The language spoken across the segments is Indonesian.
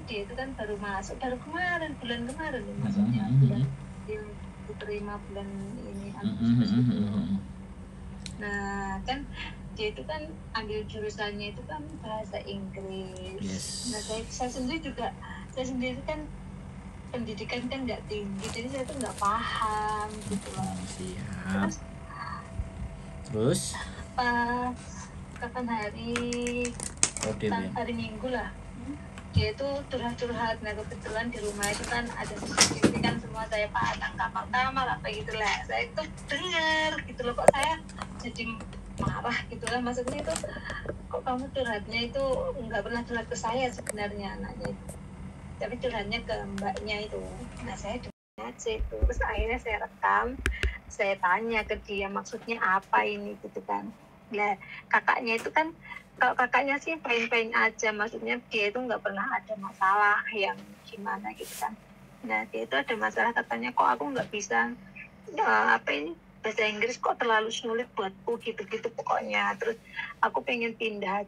dia itu kan baru masuk, baru bulan kemarin maksudnya bulan diterima bulan ini Agustus itu. Nah kan dia itu kan ambil jurusannya itu kan bahasa Inggris. Nah saya sendiri kan pendidikan kan nggak tinggi, jadi saya tuh nggak paham gitu loh. Siap. Terus kapan hari Minggu lah, dia itu curhat. Nah kebetulan di rumah itu kan ada CCTV kan, semua saya pasang kamar apa gitu lah. Saya itu dengar gitu loh, kok saya jadi marah gitu lah. Maksudnya itu kok kamu curhatnya itu nggak pernah curhat ke saya sebenarnya anaknya itu, tapi curhatnya ke mbaknya itu. Nah saya dengar itu, terus akhirnya saya rekam, saya tanya ke dia maksudnya apa ini gitu kan. Nah kakaknya itu kan, kalau kakaknya sih fine-fine aja, maksudnya dia itu nggak pernah ada masalah yang gimana gitu kan. Nah dia itu ada masalah, katanya kok aku nggak bisa bahasa Inggris kok terlalu sulit buatku gitu pokoknya. Terus aku pengen pindah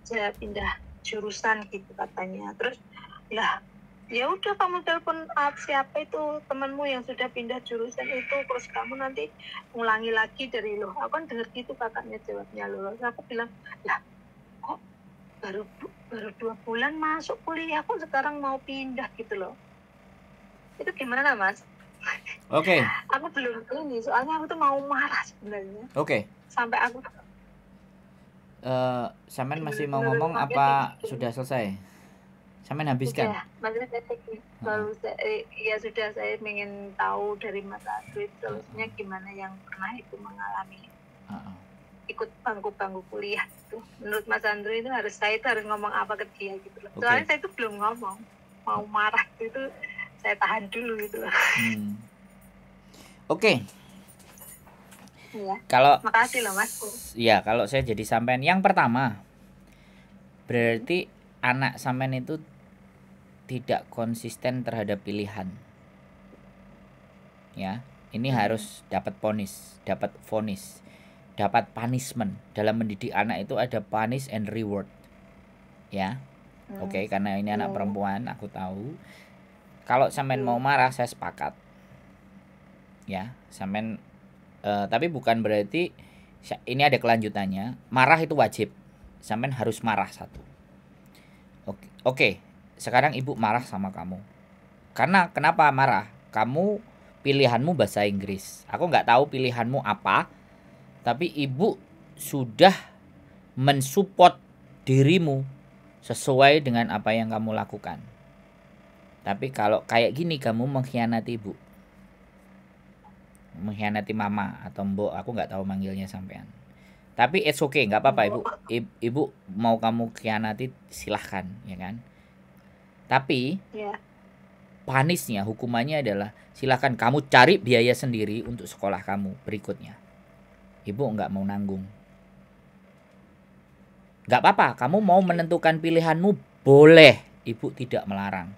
jurusan gitu katanya. Terus lah ya udah kamu telepon siapa itu temanmu yang sudah pindah jurusan itu, terus kamu nanti ulangi lagi dari loh. Aku kan denger gitu kakaknya jawabnya loh. Terus aku bilang lah kok baru 2 bulan masuk kuliah, aku sekarang mau pindah gitu loh. Itu gimana Mas? Oke. Aku belum ini, soalnya aku tuh mau marah sebenarnya. Oke. Sampai aku Samen masih mau ngomong apa sudah selesai? Samen habiskan. Sudah, maksudnya ya sudah, saya ingin tahu dari Mas Andri solusinya gimana yang pernah itu mengalami ikut bangku kuliah itu. Menurut Mas Andri itu saya harus ngomong apa ke dia gitu loh. Soalnya saya itu belum ngomong, mau marah itu saya tahan dulu gitu loh. Oke. Ya. Kalau makasih loh Mas. Ya, kalau saya jadi sampean yang pertama, berarti anak sampean itu tidak konsisten terhadap pilihan. Ya, ini harus dapat vonis, dapat punishment. Dalam mendidik anak itu ada punish and reward. Ya. Oke, karena ini anak perempuan, aku tahu. Kalau sampean mau marah, saya sepakat. Ya, sampean tapi bukan berarti ini ada kelanjutannya. Marah itu wajib. Sampean harus marah satu. Oke. Sekarang ibu marah sama kamu. Karena kenapa marah? Kamu pilihanmu bahasa Inggris. Aku nggak tahu pilihanmu apa. Tapi ibu sudah mensupport dirimu sesuai dengan apa yang kamu lakukan. Tapi kalau kayak gini kamu mengkhianati ibu. Mengkhianati mama atau mbok, aku nggak tahu manggilnya sampean. Tapi it's okay, nggak apa-apa ibu. Ibu mau kamu khianati silahkan, ya kan. Tapi punishnya, hukumannya adalah silahkan kamu cari biaya sendiri untuk sekolah kamu berikutnya. Ibu nggak mau nanggung. Nggak apa-apa, kamu mau menentukan pilihanmu boleh, ibu tidak melarang.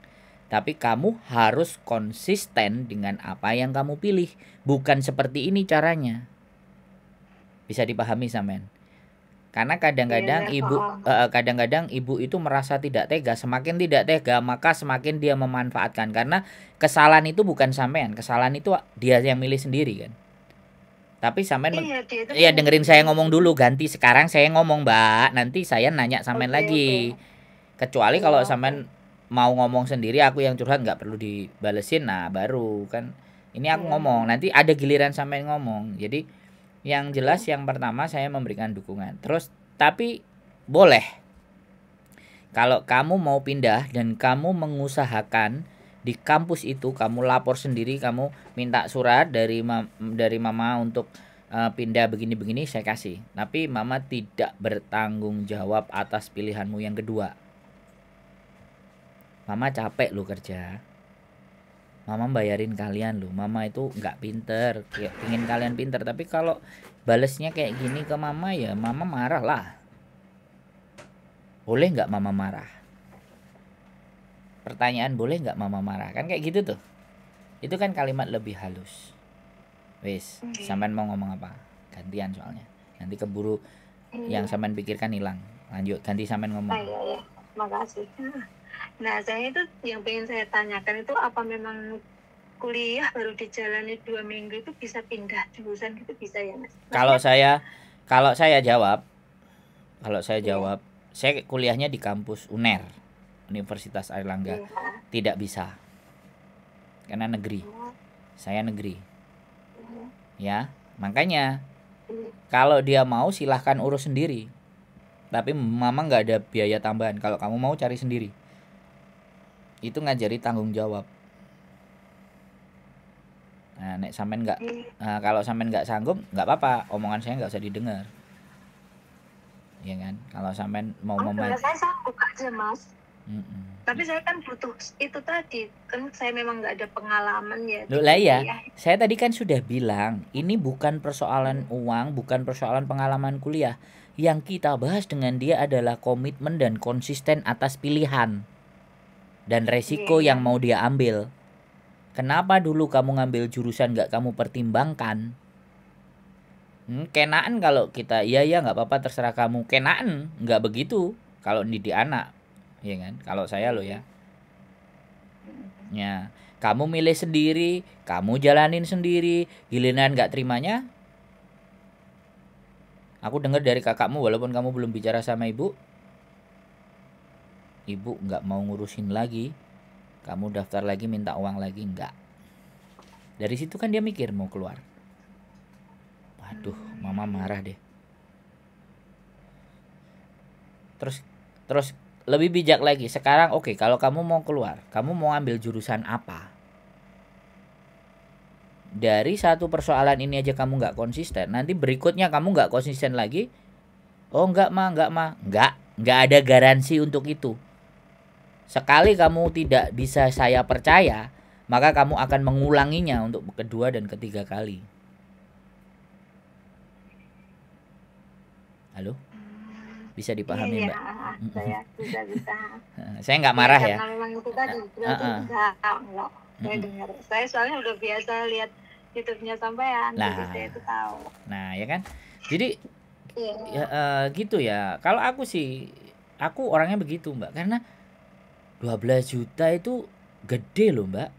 Tapi kamu harus konsisten dengan apa yang kamu pilih. Bukan seperti ini caranya. Bisa dipahami sampean? Karena kadang-kadang ibu itu merasa tidak tega. Semakin tidak tega, maka semakin dia memanfaatkan. Karena kesalahan itu bukan sampean, kesalahan itu dia yang milih sendiri kan. Tapi sampean dengerin saya ngomong dulu, ganti sekarang saya ngomong, Mbak. Nanti saya nanya sampean lagi. Kecuali kalau sampean mau ngomong sendiri, aku yang curhat nggak perlu dibalesin, nah baru kan. Ini aku ngomong, nanti ada giliran sampean ngomong. Jadi yang jelas yang pertama saya memberikan dukungan. Terus tapi boleh kalau kamu mau pindah dan kamu mengusahakan di kampus itu, kamu lapor sendiri, kamu minta surat dari mama untuk pindah begini-begini, saya kasih. Tapi mama tidak bertanggung jawab atas pilihanmu yang kedua. Mama capek lo kerja. Mama bayarin kalian loh. Mama itu nggak pinter, ingin kalian pinter. Tapi kalau balesnya kayak gini ke mama, ya mama marah lah. Boleh nggak mama marah? Pertanyaan, boleh nggak mama marah? Kan kayak gitu tuh. Itu kan kalimat lebih halus. Wes, sampean mau ngomong apa? Gantian soalnya. Nanti keburu yang sampean pikirkan hilang. Lanjut, ganti sampean ngomong. Makasih. Nah, saya itu yang pengen saya tanyakan itu apa memang kuliah baru dijalani 2 minggu itu bisa pindah jurusan gitu bisa ya Mas? Kalau Maksudnya, saya jawab, kalau saya iya, jawab, saya kuliahnya di kampus UNER, Universitas Airlangga. iya, Tidak bisa, karena negeri. oh, Saya negeri, iya, ya. Makanya iya. kalau dia mau silahkan urus sendiri. Tapi mama nggak ada biaya tambahan. Kalau kamu mau cari sendiri, itu ngajari tanggung jawab. Nah, nek sampean nggak, kalau sampean nggak sanggup, nggak apa-apa. Omongan saya nggak usah didengar, ya kan? Kalau sampean mau Oh, membantu, saya sanggup aja Mas. Tapi saya kan butuh itu tadi, kan saya memang nggak ada pengalaman ya di loh lah ya. kuliah. Saya tadi kan sudah bilang, ini bukan persoalan uang, bukan persoalan pengalaman kuliah. Yang kita bahas dengan dia adalah komitmen dan konsisten atas pilihan dan resiko Iya, yang mau dia ambil. Kenapa dulu kamu ngambil jurusan nggak kamu pertimbangkan? Kenaan kalau kita, iya ya nggak apa-apa terserah kamu. Kenaan nggak begitu kalau didik anak, ya kan? Kalau saya loh ya, ya kamu milih sendiri, kamu jalanin sendiri, giliran nggak terimanya, aku dengar dari kakakmu walaupun kamu belum bicara sama ibu nggak mau ngurusin lagi, kamu daftar lagi minta uang lagi nggak. Dari situ kan dia mikir mau keluar. Waduh, mama marah deh. Terus lebih bijak lagi. Sekarang oke, kalau kamu mau keluar, kamu mau ambil jurusan apa? Dari satu persoalan ini aja kamu nggak konsisten, nanti berikutnya kamu nggak konsisten lagi. Oh nggak ada garansi untuk itu. Sekali kamu tidak bisa saya percaya, maka kamu akan mengulanginya untuk kedua dan ketiga kali. Halo? Bisa dipahami, iya, Mbak? saya bisa. Saya nggak Ya, marah ya. karena memang itu tadi berarti enggak. Saya dengar. Saya soalnya udah biasa lihat YouTube-nya sampean, jadi saya itu tahu. Nah, ya kan? Jadi Iya. ya gitu ya. Kalau aku sih, aku orangnya begitu, Mbak. Karena 12 juta itu gede loh, Mbak.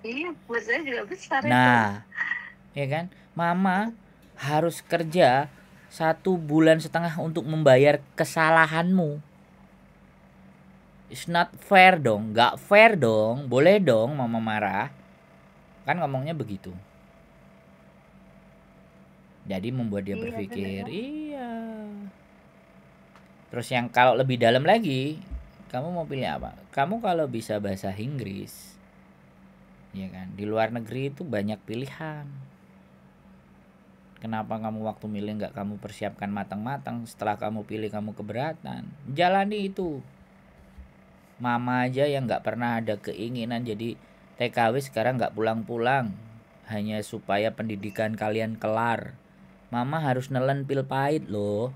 Iya, buat saya juga besar itu. Nah, ya kan? Mama harus kerja 1,5 bulan untuk membayar kesalahanmu. It's not fair dong, nggak fair dong. Boleh dong mama marah. Kan ngomongnya begitu. Jadi membuat dia Iya, berpikir, benar. iya. Terus yang kalau lebih dalam lagi, kamu mau pilih apa? Kamu kalau bisa bahasa Inggris, ya kan? Di luar negeri itu banyak pilihan. Kenapa kamu waktu milih nggak kamu persiapkan matang-matang? Setelah kamu pilih kamu keberatan. Jalani itu. Mama aja yang nggak pernah ada keinginan jadi TKW sekarang nggak pulang-pulang. Hanya supaya pendidikan kalian kelar. Mama harus nelen pil pahit loh.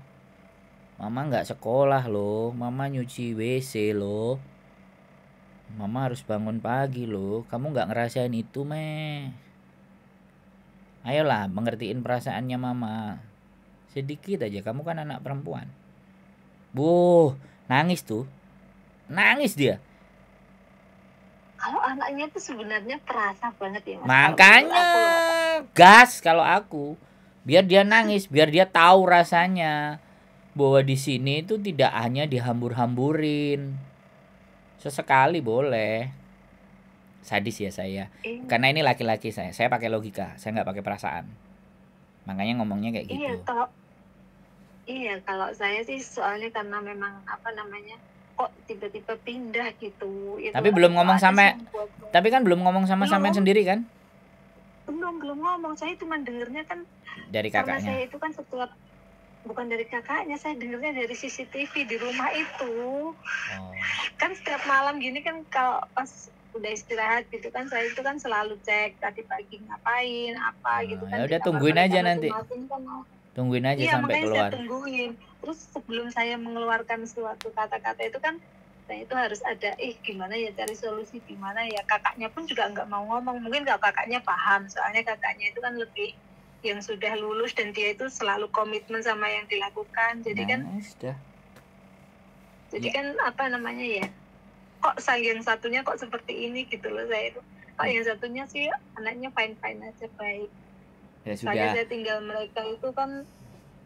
Mama nggak sekolah loh. Mama nyuci WC loh. Mama harus bangun pagi loh. Kamu nggak ngerasain itu meh. Ayolah mengertiin perasaannya mama. Sedikit aja, kamu kan anak perempuan. Nangis tuh. Nangis dia. Kalau anaknya itu sebenarnya perasa banget ya, Mas. Makanya gas kalau aku. Biar dia nangis, biar dia tahu rasanya bahwa di sini itu tidak hanya dihambur-hamburin. Sesekali boleh. Sadis ya saya. Karena ini laki-laki saya. Saya pakai logika, saya nggak pakai perasaan. Makanya ngomongnya kayak gitu. Kalau saya sih soalnya karena memang kok tiba-tiba pindah gitu. Tapi belum ngomong sama, tapi kan belum ngomong sama sampean sendiri kan? Belum ngomong. Saya cuma dengernya kan dari kakaknya. Karena saya itu kan setiap, bukan dari kakaknya, saya dengernya dari CCTV di rumah itu. Kan setiap malam gini kan kalau pas udah istirahat gitu kan, saya itu kan selalu cek tadi pagi ngapain apa gitu kan. Ya udah tungguin aja nanti. Tungguin aja sampai keluar. Saya tungguin. Terus sebelum saya mengeluarkan suatu kata-kata itu kan, saya itu harus ada gimana ya cari solusi, gimana ya. Kakaknya pun juga nggak mau ngomong. Mungkin kalau kakaknya paham, soalnya kakaknya itu kan lebih yang sudah lulus dan dia itu selalu komitmen sama yang dilakukan. Jadi kan jadi kan apa namanya ya, kok yang satunya kok seperti ini gitu loh saya itu. Kok yang satunya sih anaknya fine aja, baik. Ya Soalnya sudah, saya tinggal mereka itu kan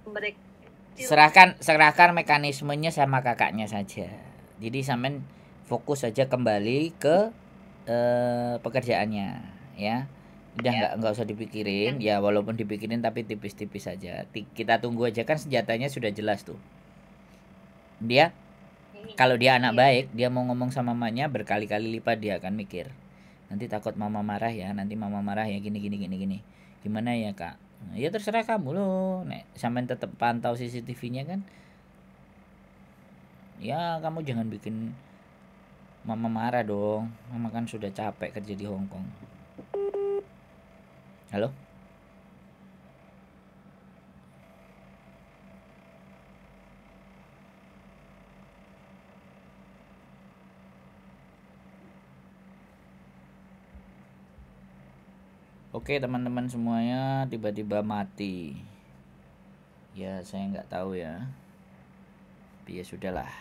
mereka serahkan mekanismenya sama kakaknya saja. Jadi sampean fokus saja kembali ke pekerjaannya, ya. Udah nggak usah dipikirin, ya walaupun dipikirin tapi tipis-tipis saja. Kita tunggu aja, kan senjatanya sudah jelas tuh. Dia kalau dia anak baik, dia mau ngomong sama mamanya berkali-kali lipat dia akan mikir. Nanti takut mama marah ya, nanti mama marah ya, gini. Gimana ya kak? Nah, ya terserah kamu loh. Nek sampean tetap pantau CCTV-nya kan. Ya kamu jangan bikin mama marah dong. Mama kan sudah capek kerja di Hong Kong. Halo? Oke teman-teman semuanya, tiba-tiba mati. Ya saya nggak tahu ya. Tapi ya sudahlah.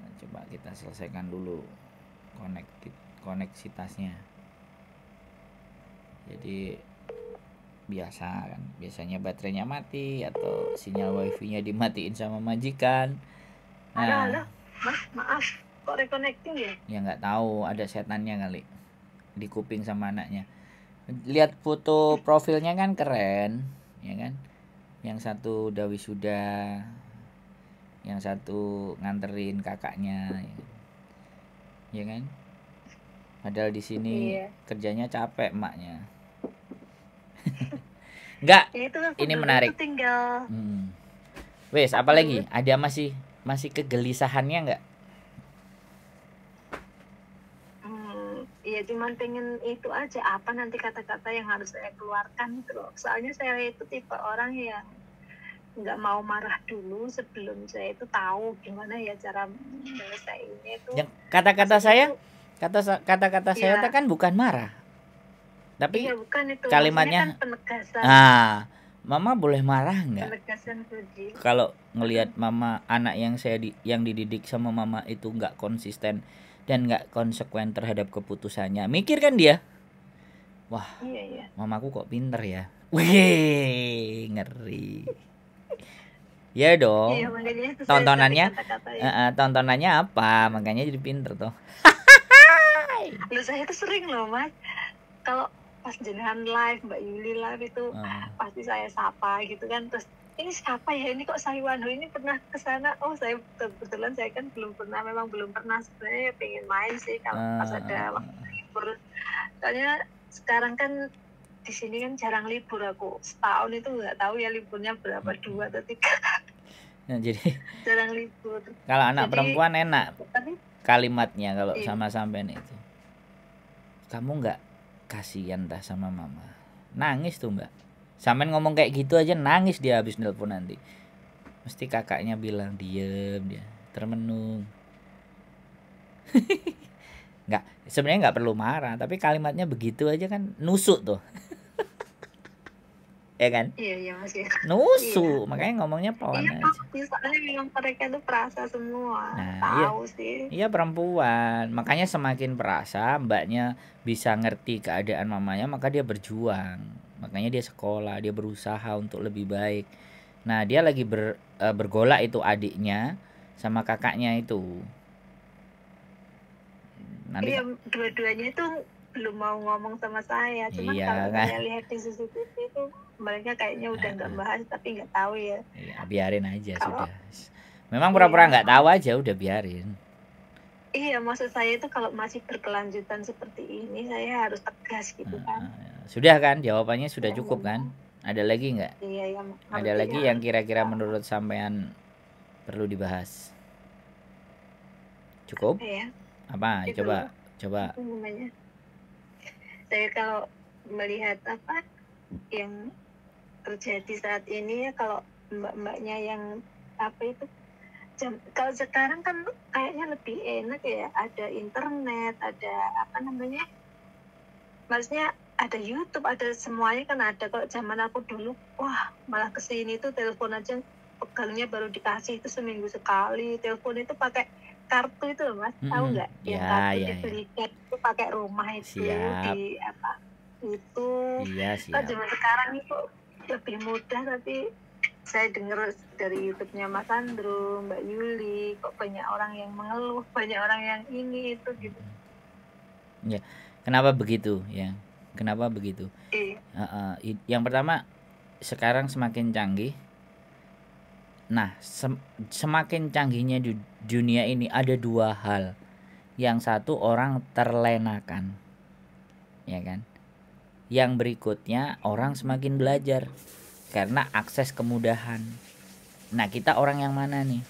Nah, coba kita selesaikan dulu koneksitasnya. Jadi biasa kan, biasanya baterainya mati atau sinyal wifi-nya dimatiin sama majikan. Halo, Mas, maaf, kok reconnecting ya? Ya nggak tahu, ada setannya kali di kuping sama anaknya. Lihat foto profilnya kan keren, ya kan? Yang satu udah wisuda, yang satu nganterin kakaknya, ya kan? Padahal di sini kerjanya capek emaknya. Enggak, ini menarik. Tinggal. Wes, apa lagi? Ada masih kegelisahannya enggak? Ya cuman pengen itu aja, apa nanti kata-kata yang harus saya keluarkan itu loh. Soalnya saya itu tipe orang yang nggak mau marah dulu sebelum saya itu tahu gimana ya cara menyelesaikannya itu. Yang kata-kata saya itu kan bukan marah. Tapi bukan itu. Kalimatnya kan penegasan. Mama boleh marah nggak? Penegasan Fuji. Kalau ngelihat mama, anak yang dididik sama mama itu nggak konsisten dan nggak konsekuen terhadap keputusannya, mikir kan dia, wah, mamaku kok pinter ya, wih, ngeri. Ya dong. Tontonannya apa? Makanya jadi pinter tuh. Saya tuh sering loh Mas, kalau pas jenengan live, Mbak Yuli live itu pasti saya sapa gitu kan, terus ini siapa ya, ini kok Sayuano ini pernah kesana. Oh saya kebetulan saya kan belum pernah sebenarnya, pengen main sih kalau pas ada waktu libur. Soalnya sekarang kan di sini kan jarang libur, aku setahun itu nggak tahu ya liburnya berapa, 2 atau 3. Nah, jadi jarang libur. Kalau anak perempuan enak kalimatnya kalau sama sampean itu. Kamu nggak kasihan dah sama mama, nangis tuh mbak. Sampean ngomong kayak gitu aja nangis dia habis nelpon nanti. Mesti kakaknya bilang diem, dia termenung. Sebenarnya nggak perlu marah, tapi kalimatnya begitu aja kan nusuk tuh. Ya kan? Iya Mas ya. Nusuk, makanya ngomongnya pelan aja. Soalnya memang mereka itu perasa semua. Tahu sih. Iya perempuan, makanya semakin perasa mbaknya bisa ngerti keadaan mamanya, maka dia berjuang. Makanya dia sekolah, dia berusaha untuk lebih baik. Nah dia lagi bergolak itu adiknya sama kakaknya itu. Nanti dua-duanya itu belum mau ngomong sama saya. Cuma kalau saya lihat di CCTV itu mereka kayaknya udah nggak bahas, tapi nggak tahu ya. Iya, biarin aja sudah. Memang pura-pura nggak tahu aja, udah biarin. Iya, maksud saya itu kalau masih berkelanjutan seperti ini, saya harus tegas gitu kan. Sudah kan, jawabannya sudah cukup kan? Ada lagi nggak? Iya, ada lagi yang kira-kira menurut sampean perlu dibahas? Cukup? Iya. Apa? Itu Coba. Saya kalau melihat apa yang terjadi saat ini ya, kalau mbak-mbaknya yang apa itu, kalau sekarang kan kayaknya lebih enak ya, ada internet, ada apa namanya, maksudnya ada YouTube, ada semuanya kan ada. Kalau zaman aku dulu, wah malah kesini tuh telepon aja pegangnya baru dikasih itu seminggu sekali, telepon itu pakai kartu itu loh Mas, tahu nggak? Yang Ya, kartu ya, ya. dibelikan itu pakai rumah itu Siap. di apa? Itu Iya, kan siap. zaman sekarang itu lebih mudah, tapi saya dengar dari YouTube-nya Mas Andro, Mbak Yuli, kok banyak orang yang mengeluh, banyak orang yang ini itu gitu. Ya. Kenapa begitu ya? Kenapa begitu? Iya. Yang pertama, sekarang semakin canggih. Nah, semakin canggihnya di dunia ini ada dua hal. Yang satu, orang terlenakan, ya kan? Yang berikutnya, orang semakin belajar karena akses kemudahan. Nah, kita orang yang mana nih?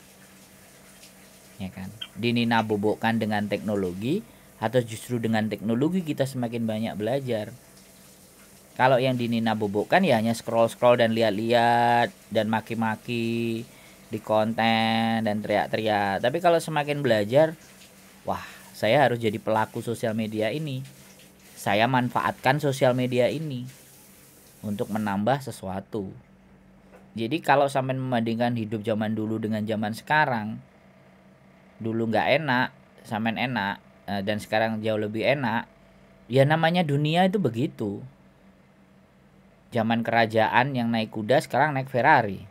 Ya kan? Dinabobokkan dengan teknologi atau justru dengan teknologi kita semakin banyak belajar? Kalau yang dinabobokkan ya hanya scroll-scroll dan lihat-lihat dan maki-maki di konten dan teriak-teriak. Tapi kalau semakin belajar, wah, saya harus jadi pelaku sosial media ini. Saya manfaatkan sosial media ini untuk menambah sesuatu. Jadi kalau sampai membandingkan hidup zaman dulu dengan zaman sekarang, dulu nggak enak, sampean enak, dan sekarang jauh lebih enak. Ya namanya dunia itu begitu. Zaman kerajaan yang naik kuda sekarang naik Ferrari.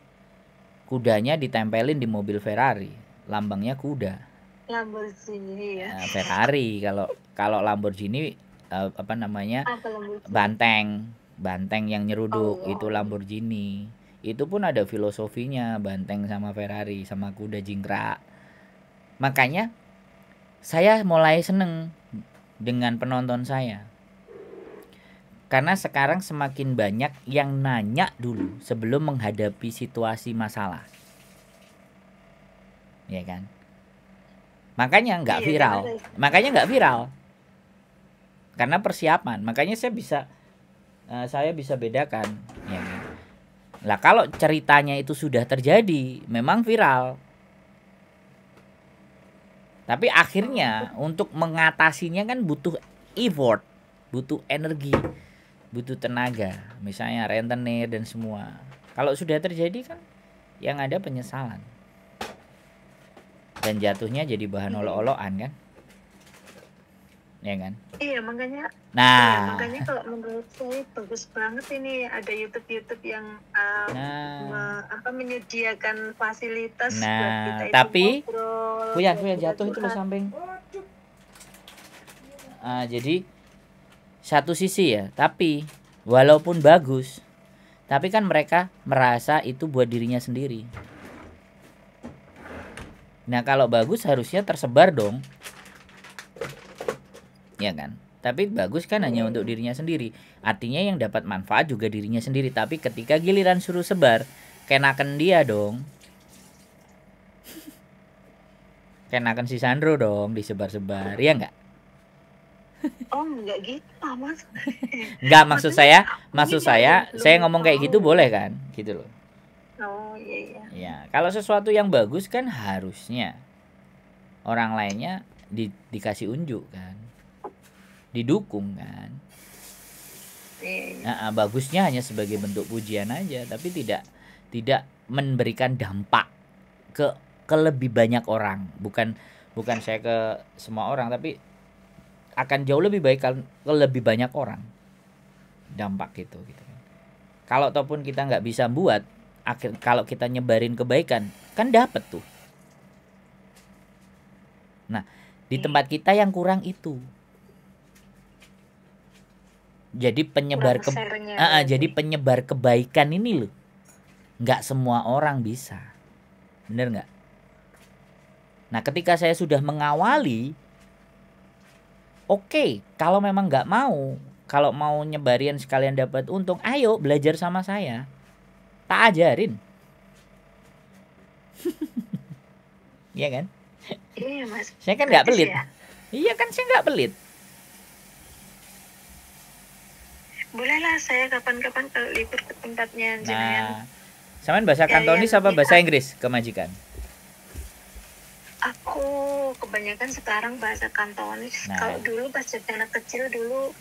Kudanya ditempelin di mobil Ferrari, lambangnya kuda. Lamborghini ya. Ferrari, kalau Lamborghini apa namanya? Apa Lamborghini? Banteng yang nyeruduk itu Lamborghini. Itu pun ada filosofinya, banteng sama Ferrari sama kuda jingkrak. Makanya saya mulai seneng dengan penonton saya. Karena sekarang semakin banyak yang nanya dulu sebelum menghadapi situasi masalah. Ya kan? Makanya nggak viral. Makanya nggak viral. Karena persiapan. Makanya saya bisa bedakan. Ya kan? Lah kalau ceritanya itu sudah terjadi, memang viral. Tapi akhirnya untuk mengatasinya kan butuh effort, butuh energi, butuh tenaga, misalnya rentenir dan semua. Kalau sudah terjadi kan yang ada penyesalan dan jatuhnya jadi bahan olok-olokan kan, ya kan? Iya makanya. Nah, makanya kalau menurut saya bagus banget ini ada YouTube yang menyediakan fasilitas buat kita itu tapi ngobrol. Kuya jatuh itu lo samping. Jadi satu sisi ya, tapi walaupun bagus, tapi kan mereka merasa itu buat dirinya sendiri. Nah kalau bagus harusnya tersebar dong, ya kan? Tapi bagus kan hanya untuk dirinya sendiri. Artinya yang dapat manfaat juga dirinya sendiri. Tapi ketika giliran suruh sebar, kenakan dia dong. Kenakan si Sandro dong, disebar-sebar, ya enggak? Oh enggak gitu Mas. Enggak, maksud saya ngomong kayak gitu boleh kan? Gitu loh. Oh iya. Ya, kalau sesuatu yang bagus kan harusnya orang lainnya dikasih unjuk kan, didukung kan. Nah, bagusnya hanya sebagai bentuk pujian aja, tapi tidak memberikan dampak ke lebih banyak orang. Bukan saya ke semua orang, tapi akan jauh lebih baik ke lebih banyak orang dampak gitu kan. Kalau ataupun kita nggak bisa buat, kalau kita nyebarin kebaikan kan dapat tuh. Nah di tempat kita yang kurang itu, jadi penyebar jadi penyebar kebaikan ini loh, nggak semua orang bisa, bener nggak? Nah ketika saya sudah mengawali, oke, kalau memang nggak mau, kalau mau nyebarin sekalian dapat untung, ayo belajar sama saya, tak ajarin. Iya kan? Iya Mas. Saya kan nggak pelit. Ya? Iya kan, saya nggak pelit. Bolehlah saya kapan-kapan kalau libur ke tempatnya jenengan. Samaan bahasa Kantonis apa bahasa Inggris ke majikan? Aku kebanyakan sekarang bahasa Kantonis. Kalau dulu pas jadi anak kecil dulu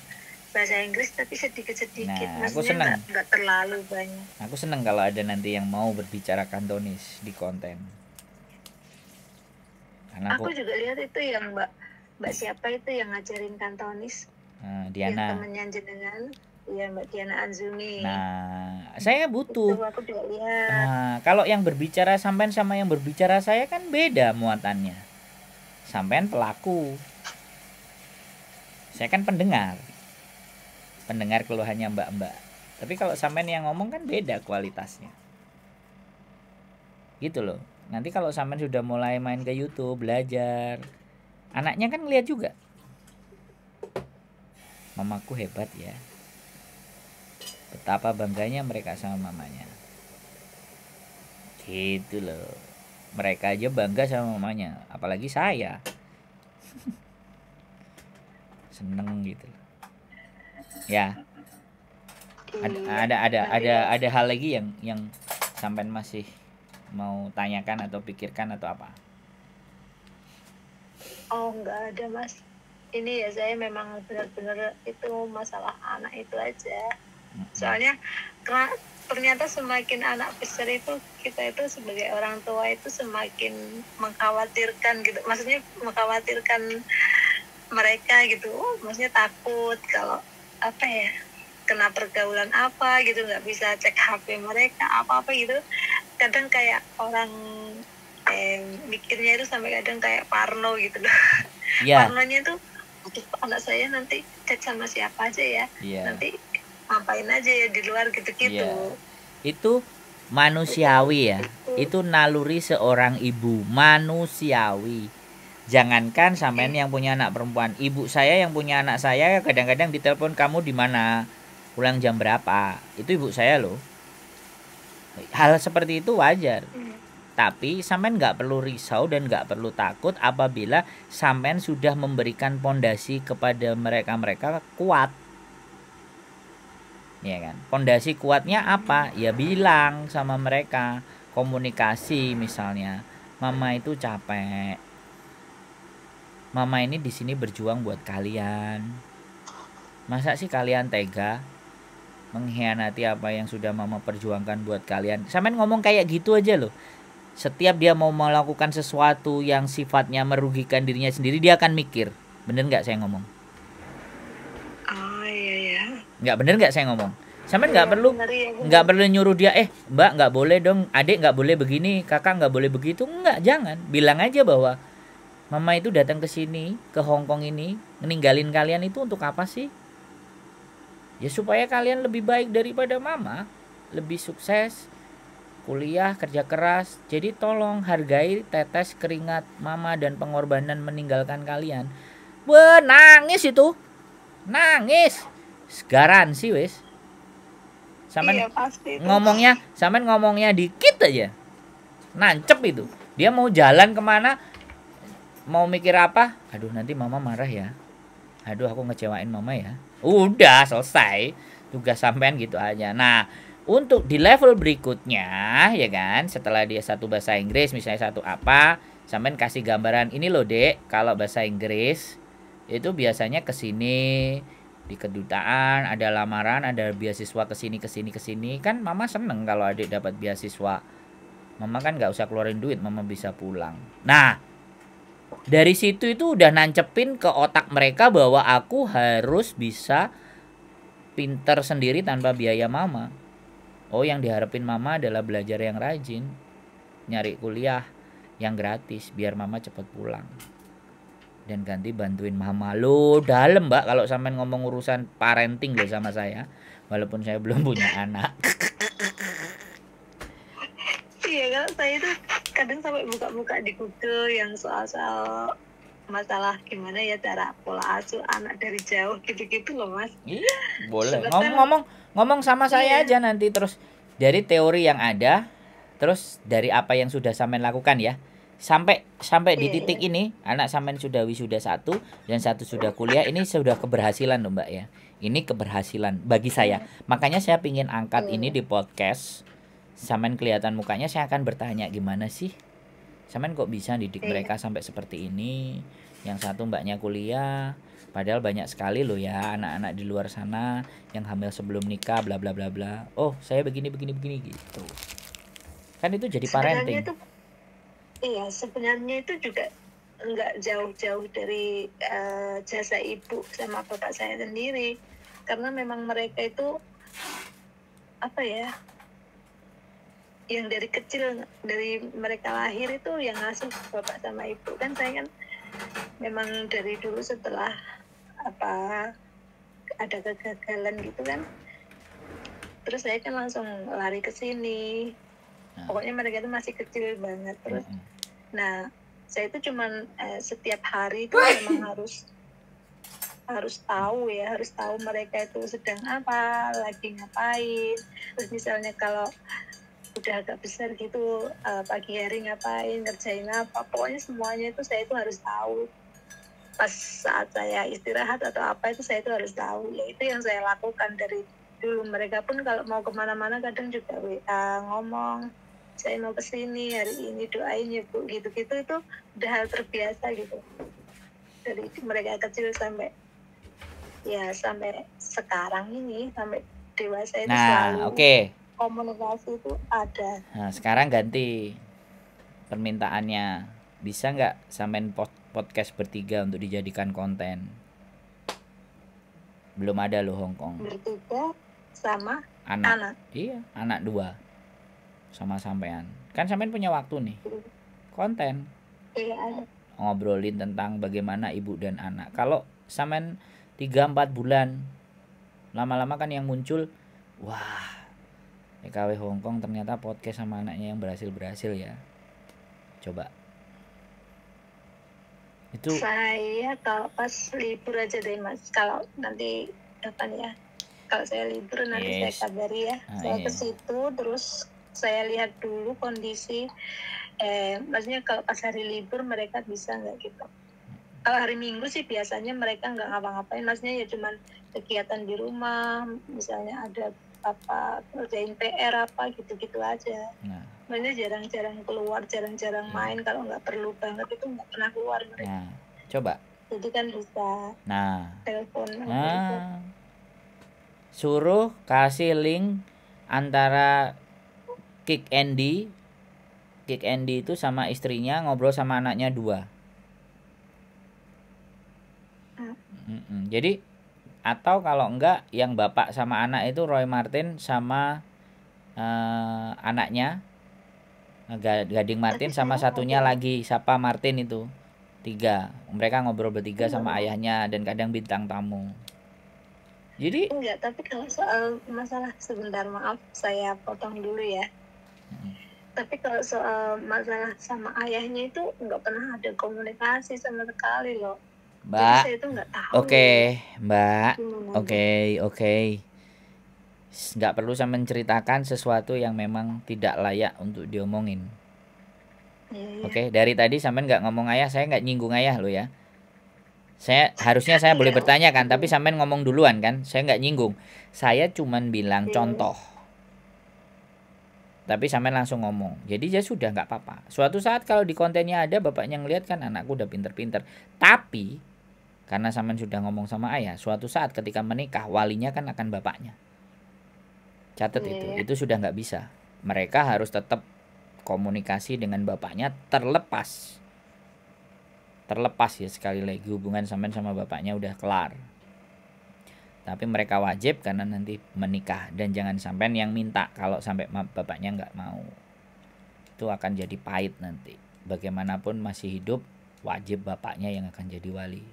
bahasa Inggris, tapi sedikit-sedikit. Aku seneng. Nggak terlalu banyak. Aku seneng kalau ada nanti yang mau berbicara Kantonis di konten. Karena Aku juga lihat itu yang Mbak siapa itu yang ngajarin kantonis, yang Diana. temennya jenengan, ya Mbak Diana Anzumi. Nah, saya Itu butuh. aku juga lihat. Nah, kalau yang berbicara sampean sama yang berbicara saya kan beda muatannya. Sampean pelaku. Saya kan pendengar. Pendengar keluhannya mbak-mbak. Tapi kalau sampean yang ngomong kan beda kualitasnya. Gitu loh. Nanti kalau sampean sudah mulai main ke YouTube, belajar, anaknya kan ngeliat juga. Mamaku hebat ya. Betapa bangganya mereka sama mamanya. Gitu loh. Mereka aja bangga sama mamanya, apalagi saya. Seneng gitu. Ya. Ada hal lagi yang sampean masih mau tanyakan atau pikirkan atau apa? Oh, nggak ada Mas. Ini ya saya memang benar-benar itu masalah anak itu aja. Soalnya ternyata semakin anak besar itu kita itu sebagai orang tua itu semakin mengkhawatirkan gitu. Maksudnya mengkhawatirkan mereka gitu. Maksudnya takut kalau apa ya, kena pergaulan apa gitu, nggak bisa cek HP mereka apa-apa gitu. Kadang kayak orang mikirnya itu sampai kadang kayak parno gitu loh. Ya. Parnonya tuh, aduh anak saya nanti chat sama siapa aja ya, nanti ngapain aja ya di luar gitu-gitu. Itu manusiawi ya. Itu naluri seorang ibu, manusiawi. Jangankan sampean yang punya anak perempuan, ibu saya yang punya anak saya kadang-kadang ditelepon, kamu di mana, pulang jam berapa, itu ibu saya loh. Hal seperti itu wajar. Tapi sampean nggak perlu risau dan nggak perlu takut apabila sampean sudah memberikan pondasi kepada mereka kuat. Ya kan? Pondasi kuatnya apa? Ya bilang sama mereka, komunikasi misalnya. Mama itu capek. Mama ini di sini berjuang buat kalian. Masa sih kalian tega mengkhianati apa yang sudah mama perjuangkan buat kalian? Sampean ngomong kayak gitu aja loh. Setiap dia mau melakukan sesuatu yang sifatnya merugikan dirinya sendiri, dia akan mikir, bener nggak saya ngomong? Oh iya. Nggak bener nggak saya ngomong? Sampai nggak perlu nyuruh dia, mbak nggak boleh dong, adik nggak boleh begini, kakak nggak boleh begitu, nggak, jangan. Bilang aja bahwa mama itu datang ke sini, ke Hongkong ini, meninggalin kalian itu untuk apa sih? Ya supaya kalian lebih baik daripada mama, lebih sukses, kuliah, kerja keras. Jadi tolong hargai tetes keringat mama dan pengorbanan meninggalkan kalian. Nangis itu. Nangis. Garansi wis. Sampean ngomongnya dikit aja. Nancep itu. Dia mau jalan kemana, mau mikir apa? Aduh nanti mama marah ya. Aduh aku ngecewain mama ya. Udah selesai. Tugas sampean gitu aja. Nah, untuk di level berikutnya ya kan, setelah dia satu bahasa Inggris misalnya satu apa, sampean kasih gambaran, ini loh dek, kalau bahasa Inggris itu biasanya kesini di kedutaan ada lamaran, ada beasiswa kesini kan. Mama seneng kalau adik dapat beasiswa, mama kan nggak usah keluarin duit, mama bisa pulang. Nah dari situ itu udah nancepin ke otak mereka bahwa aku harus bisa pinter sendiri tanpa biaya mama. Oh yang diharapin mama adalah belajar yang rajin, nyari kuliah yang gratis biar mama cepet pulang dan ganti bantuin mama. Lo dalam mbak kalau sampean ngomong urusan parenting lo sama saya, walaupun saya belum punya anak. Iya kan, saya tuh kadang sampai buka-buka di Google yang soal-soal masalah gimana ya cara pola asuh anak dari jauh gitu-gitu loh mas. Iya boleh ngomong sama saya aja nanti, terus dari teori yang ada, terus dari apa yang sudah sampean lakukan ya, sampai di titik ini anak sampean sudah wisuda 1 dan 1 sudah kuliah. Ini sudah keberhasilan loh mbak ya, ini keberhasilan bagi saya. Makanya saya pingin angkat ini di podcast. Sampean kelihatan mukanya, saya akan bertanya gimana sih sampean kok bisa didik mereka sampai seperti ini. Yang satu mbaknya kuliah, padahal banyak sekali loh ya anak-anak di luar sana yang hamil sebelum nikah bla bla bla bla. Oh saya begini gitu kan, itu jadi parenting. Iya sebenarnya itu juga nggak jauh-jauh dari jasa ibu sama bapak saya sendiri, karena memang mereka itu apa ya, yang dari kecil, dari mereka lahir itu yang ngasuh bapak sama ibu. Kan saya kan memang dari dulu setelah apa ada kegagalan gitu kan, terus saya kan langsung lari ke sini. Pokoknya mereka itu masih kecil banget. Terus nah saya itu cuman setiap hari itu memang harus tahu ya, harus tahu mereka itu sedang apa, lagi ngapain. Terus misalnya kalau udah agak besar gitu, pagi hari ngapain, ngerjain apa, pokoknya semuanya itu saya itu harus tahu. Pas saat saya istirahat atau apa itu saya itu harus tahu. Ya itu yang saya lakukan dari dulu. Mereka pun kalau mau kemana-mana kadang juga WA ngomong, saya mau kesini hari ini, doain ya Bu, gitu-gitu. Itu udah hal terbiasa gitu dari mereka kecil sampai sekarang ini, sampai dewasa itu selalu komunikasi itu ada. Nah, sekarang ganti permintaannya. Bisa nggak sampein podcast bertiga untuk dijadikan konten? Belum ada loh Hongkong. Bertiga sama anak. Iya, anak 2 sama sampean. Kan sampean punya waktu nih. Konten. Iya, ada. Ngobrolin tentang bagaimana ibu dan anak. Kalau sampean 3-4 bulan, lama-lama kan yang muncul, wah, EKW Hongkong ternyata podcast sama anaknya yang berhasil ya. Coba. Itu saya kalau pas libur aja deh Mas. Kalau nanti kapan ya? Kalau saya libur nanti saya kabari ya. Saya ke situ terus saya lihat dulu kondisi. Maksudnya kalau pas hari libur mereka bisa nggak gitu? Kalau hari Minggu sih biasanya mereka nggak ngapa-ngapain. Maksudnya ya cuman kegiatan di rumah. Misalnya ada apa, kerjain PR apa gitu-gitu aja. Maksudnya jarang-jarang keluar, jarang-jarang main. Kalau nggak perlu banget itu nggak pernah keluar mereka. Nah, coba. Jadi kan bisa telepon. Suruh kasih link antara Kick Andy itu sama istrinya ngobrol sama anaknya 2. Jadi atau kalau enggak yang bapak sama anak itu Roy Martin sama anaknya Gading Martin sama satunya lagi siapa Martin itu 3. Mereka ngobrol bertiga sama ayahnya dan kadang bintang tamu. Jadi enggak, tapi kalau soal masalah, sebentar maaf saya potong dulu ya. Tapi kalau soal masalah sama ayahnya itu nggak pernah ada komunikasi sama sekali loh. Mbak. Jadi saya itu nggak tahu. Mbak. Oke. Nggak perlu saya menceritakan sesuatu yang memang tidak layak untuk diomongin. Oke, dari tadi sampean nggak ngomong ayah, saya nggak nyinggung ayah lo ya. Harusnya saya boleh bertanya kan, tapi sampean ngomong duluan kan, saya nggak nyinggung. Saya cuman bilang contoh. Tapi sampean langsung ngomong. Jadi ya sudah, nggak apa-apa. Suatu saat kalau di kontennya ada bapaknya ngeliat kan anakku udah pinter-pinter. Tapi karena sampean sudah ngomong sama ayah, suatu saat ketika menikah walinya kan akan bapaknya. Catat itu sudah nggak bisa. Mereka harus tetap komunikasi dengan bapaknya, terlepas ya, sekali lagi hubungan sampean sama bapaknya udah kelar. Tapi mereka wajib karena nanti menikah, dan jangan sampean yang minta kalau sampai bapaknya nggak mau. Itu akan jadi pahit nanti. Bagaimanapun masih hidup, wajib bapaknya yang akan jadi wali.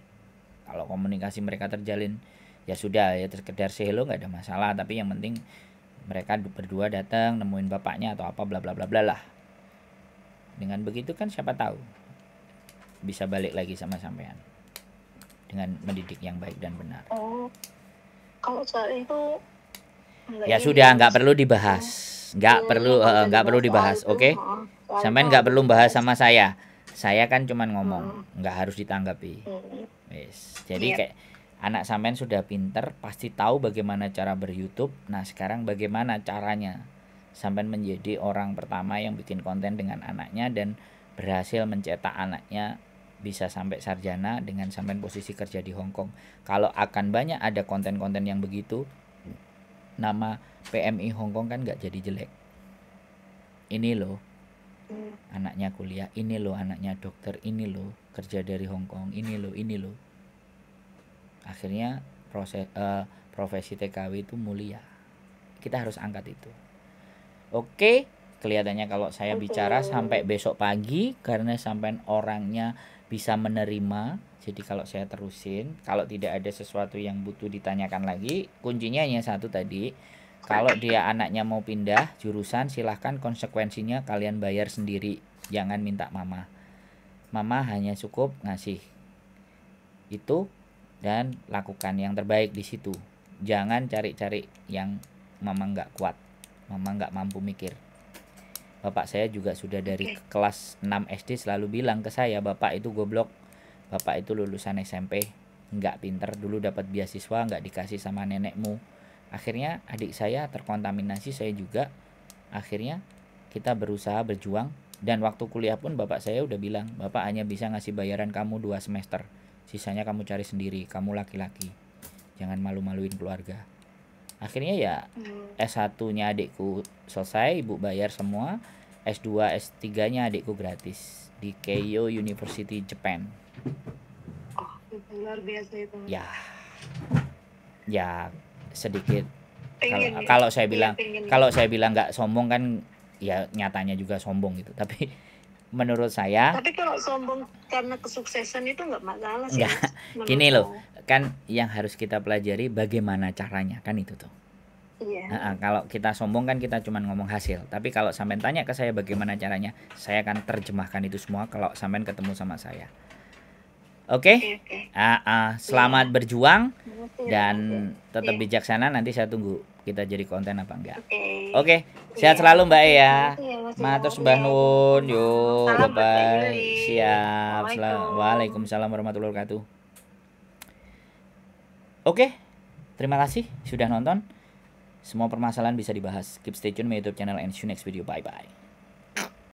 Kalau komunikasi mereka terjalin, ya sudah ya, sekedar say hello nggak ada masalah. Tapi yang penting mereka berdua datang nemuin bapaknya atau apa bla bla bla bla lah. Dengan begitu kan siapa tahu bisa balik lagi sama sampean dengan mendidik yang baik dan benar. Kalau soal itu ya sudah, nggak perlu dibahas. Nggak perlu dibahas. Oke? Sampean nggak perlu bahas sama saya. Saya kan cuman ngomong, nggak harus ditanggapi. Jadi kayak anak sampean sudah pinter, pasti tahu bagaimana cara ber-YouTube. Nah, sekarang bagaimana caranya sampean menjadi orang pertama yang bikin konten dengan anaknya dan berhasil mencetak anaknya bisa sampai sarjana dengan sampean posisi kerja di Hongkong. Kalau akan banyak ada konten-konten yang begitu, nama PMI Hongkong kan nggak jadi jelek. Ini loh, Anaknya kuliah, ini loh anaknya dokter, ini loh kerja dari Hong Kong, ini loh, ini loh. Akhirnya profesi TKW itu mulia. Kita harus angkat itu. Oke, kelihatannya kalau saya bicara sampai besok pagi karena sampai orangnya bisa menerima. Jadi kalau saya terusin, kalau tidak ada sesuatu yang butuh ditanyakan lagi, kuncinya hanya satu tadi. Kalau dia anaknya mau pindah jurusan, silahkan, konsekuensinya kalian bayar sendiri. Jangan minta mama. Mama hanya cukup ngasih itu dan lakukan yang terbaik di situ. Jangan cari-cari yang mama nggak kuat, mama nggak mampu mikir. Bapak saya juga sudah dari kelas 6 SD selalu bilang ke saya, bapak itu goblok, bapak itu lulusan SMP, nggak pinter, dulu dapat beasiswa nggak dikasih sama nenekmu. Akhirnya adik saya terkontaminasi, saya juga. Akhirnya kita berusaha berjuang. Dan waktu kuliah pun bapak saya udah bilang, bapak hanya bisa ngasih bayaran kamu 2 semester, sisanya kamu cari sendiri, kamu laki-laki, jangan malu-maluin keluarga. Akhirnya ya S1-nya adikku selesai, ibu bayar semua. S2, S3-nya adikku gratis di Keio University Japan. Oh, itu luar biasa itu. Ya sedikit. Kalau saya bilang nggak sombong kan, ya nyatanya juga sombong gitu. Tapi menurut saya, tapi kalau sombong karena kesuksesan itu nggak masalah sih. Gini loh, kan yang harus kita pelajari bagaimana caranya, kan itu tuh. Iya. Kalau kita sombong kan kita cuma ngomong hasil. Tapi kalau sampean tanya ke saya bagaimana caranya, saya akan terjemahkan itu semua kalau sampean ketemu sama saya. Oke? Selamat berjuang dan tetap bijaksana. Nanti saya tunggu kita jadi konten apa enggak. Oke. Sehat selalu Mbak ya. Matur sembah nuwun. Yo, bye-bye. Siap. Waalaikumsalam warahmatullahi wabarakatuh. Oke. Terima kasih sudah nonton. Semua permasalahan bisa dibahas. Keep stay tune my YouTube channel and see you next video. Bye bye.